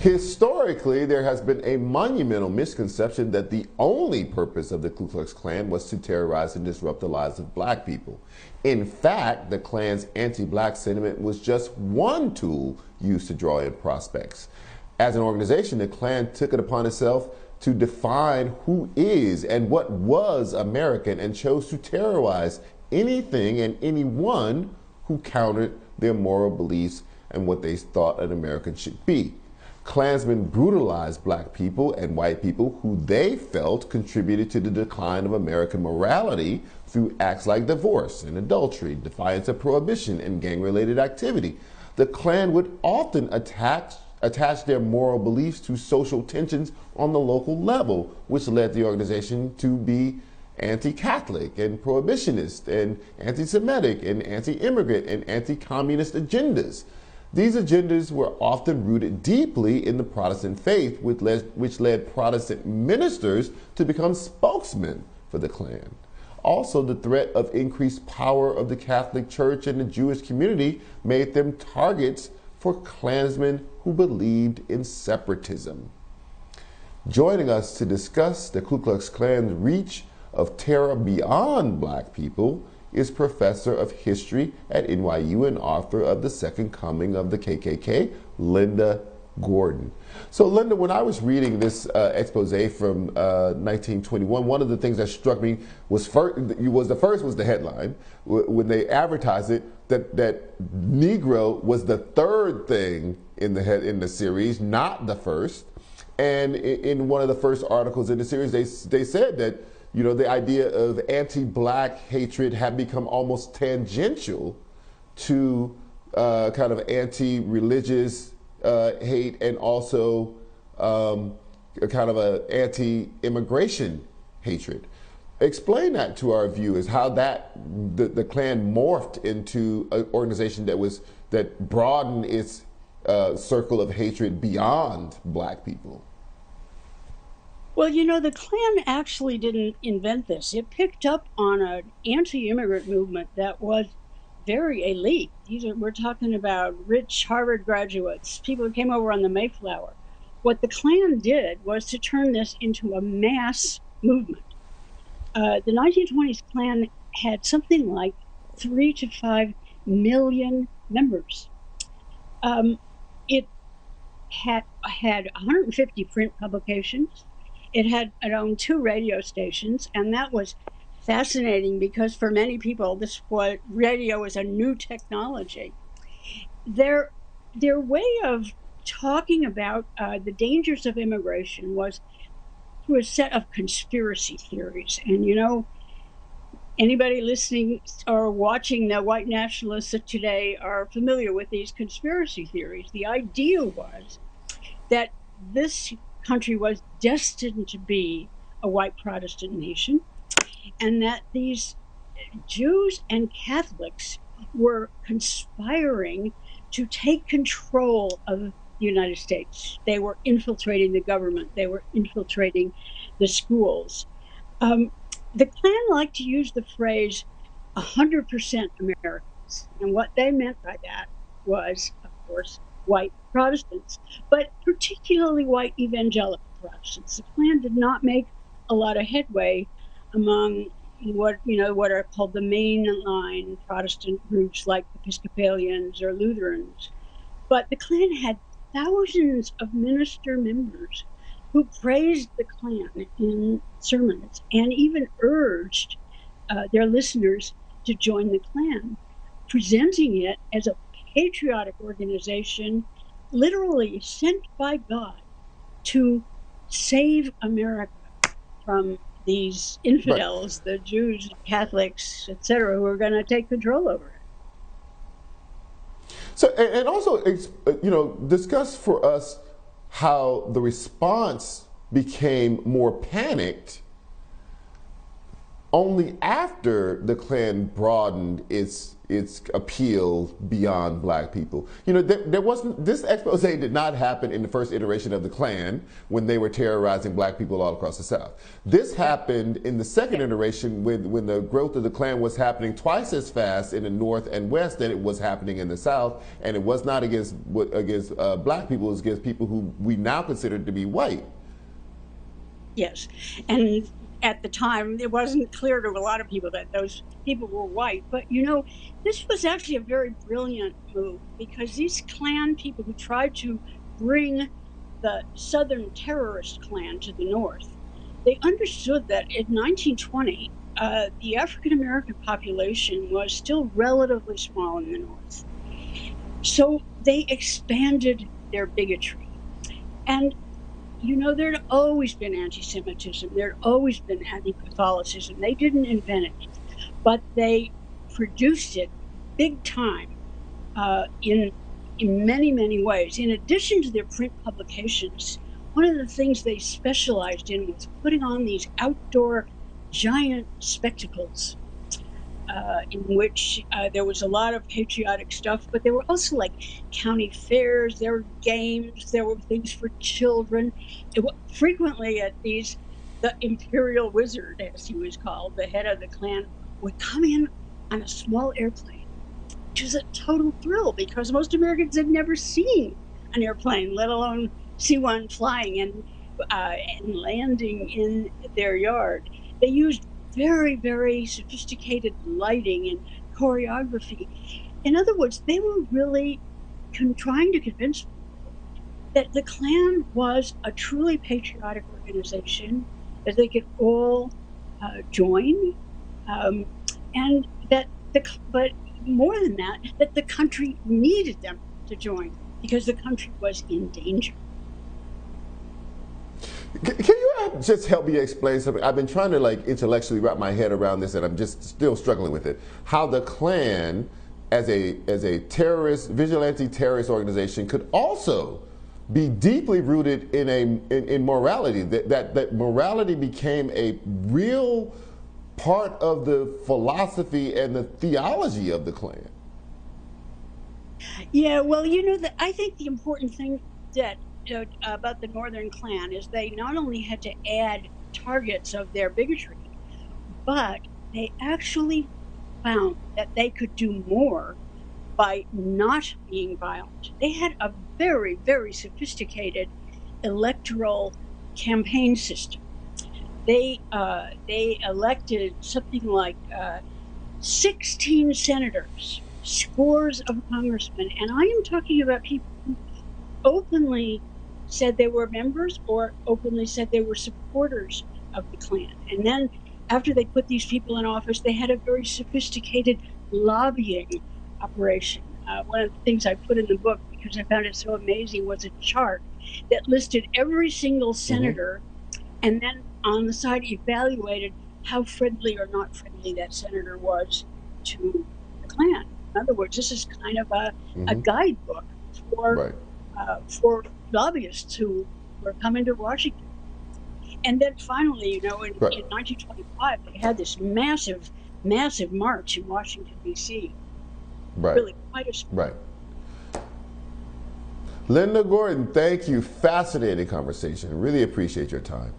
Historically, there has been a monumental misconception that the only purpose of the Ku Klux Klan was to terrorize and disrupt the lives of black people. In fact, the Klan's anti-black sentiment was just one tool used to draw in prospects. As an organization, the Klan took it upon itself to define who is and what was American and chose to terrorize anything and anyone who countered their moral beliefs and what they thought an American should be. Klansmen brutalized black people and white people who they felt contributed to the decline of American morality through acts like divorce and adultery, defiance of prohibition, and gang-related activity. The Klan would often attach their moral beliefs to social tensions on the local level, which led the organization to be anti-Catholic and prohibitionist and anti-Semitic and anti-immigrant and anti-communist agendas. These agendas were often rooted deeply in the Protestant faith, which led Protestant ministers to become spokesmen for the Klan. Also, the threat of increased power of the Catholic Church and the Jewish community made them targets for Klansmen who believed in separatism. Joining us to discuss the Ku Klux Klan's reach of terror beyond black people is Professor of History at NYU and author of The Second Coming of the KKK, Linda Gordon. So Linda, when I was reading this expose from 1921, one of the things that struck me was the headline. When they advertised it, that Negro was the third thing in the series, not the first. And in one of the first articles in the series, they said that, you know, the idea of anti-black hatred had become almost tangential to kind of anti-religious hate and also a kind of an anti-immigration hatred. Explain that to our viewers, how the Klan morphed into an organization that broadened its circle of hatred beyond black people. Well, you know, the Klan actually didn't invent this. It picked up on an anti-immigrant movement that was very elite. We're talking about rich Harvard graduates, people who came over on the Mayflower. What the Klan did was to turn this into a mass movement. The 1920s Klan had something like 3 to 5 million members. It had 150 print publications. It owned 2 radio stations, and that was fascinating because for many people, radio was a new technology. Their way of talking about the dangers of immigration was through a set of conspiracy theories. And you know, anybody listening or watching the white nationalists of today are familiar with these conspiracy theories. The idea was that this country was destined to be a white Protestant nation, and that these Jews and Catholics were conspiring to take control of the United States. They were infiltrating the government. They were infiltrating the schools. The Klan liked to use the phrase 100% Americans. And what they meant by that was, of course, white Protestants, but particularly white evangelical Protestants. The Klan did not make a lot of headway among what are called the mainline Protestant groups like Episcopalians or Lutherans. But the Klan had thousands of minister members who praised the Klan in sermons and even urged their listeners to join the Klan, presenting it as a patriotic organization literally sent by God to save America from these infidels, right, the Jews, Catholics, etc., who are going to take control over it. So, and also, discuss for us how the response became more panicked only after the Klan broadened its appeal beyond black people. You know, there wasn't, this expose did not happen in the first iteration of the Klan when they were terrorizing black people all across the South. This happened in the second iteration when the growth of the Klan was happening twice as fast in the North and West than it was happening in the South, and it was not against black people, it was against people who we now consider to be white. Yes, and at the time, it wasn't clear to a lot of people that those people were white. But, you know, this was actually a very brilliant move, because these Klan people who tried to bring the Southern terrorist Klan to the North, they understood that in 1920, the African-American population was still relatively small in the North. So they expanded their bigotry. And you know, there'd always been anti-Semitism. There'd always been anti-Catholicism. They didn't invent it, but they produced it big time in many, many ways. In addition to their print publications, one of the things they specialized in was putting on these outdoor giant spectacles in which there was a lot of patriotic stuff, but there were also like county fairs, there were games, there were things for children. Frequently at these, the imperial wizard, as he was called, the head of the Klan, would come in on a small airplane, which was a total thrill because most Americans had never seen an airplane, let alone see one flying and landing in their yard. They used very, very sophisticated lighting and choreography. In other words, they were really trying to convince people that the Klan was a truly patriotic organization, that they could all join, and that but more than that, that the country needed them to join because the country was in danger. Can you just help me explain something? I've been trying to like intellectually wrap my head around this, and I'm just still struggling with it. How the Klan, as a terrorist, vigilante terrorist organization, could also be deeply rooted in morality. That morality became a real part of the philosophy and the theology of the Klan. Yeah, well, you know, I think the important thing that about the Northern Klan is they not only had to add targets of their bigotry, but they actually found that they could do more by not being violent. They had a very, very sophisticated electoral campaign system. They elected something like 16 senators, scores of congressmen, and I am talking about people who openly said they were members or openly said they were supporters of the Klan. And then after they put these people in office, they had a very sophisticated lobbying operation. One of the things I put in the book, because I found it so amazing, was a chart that listed every single senator, and then on the side evaluated how friendly or not friendly that senator was to the Klan. In other words, this is kind of a guidebook for lobbyists who were coming to Washington. And then finally, you know, in 1925, they had this massive, massive march in Washington, D.C. Really quite a Right. Linda Gordon, thank you. Fascinating conversation. Really appreciate your time.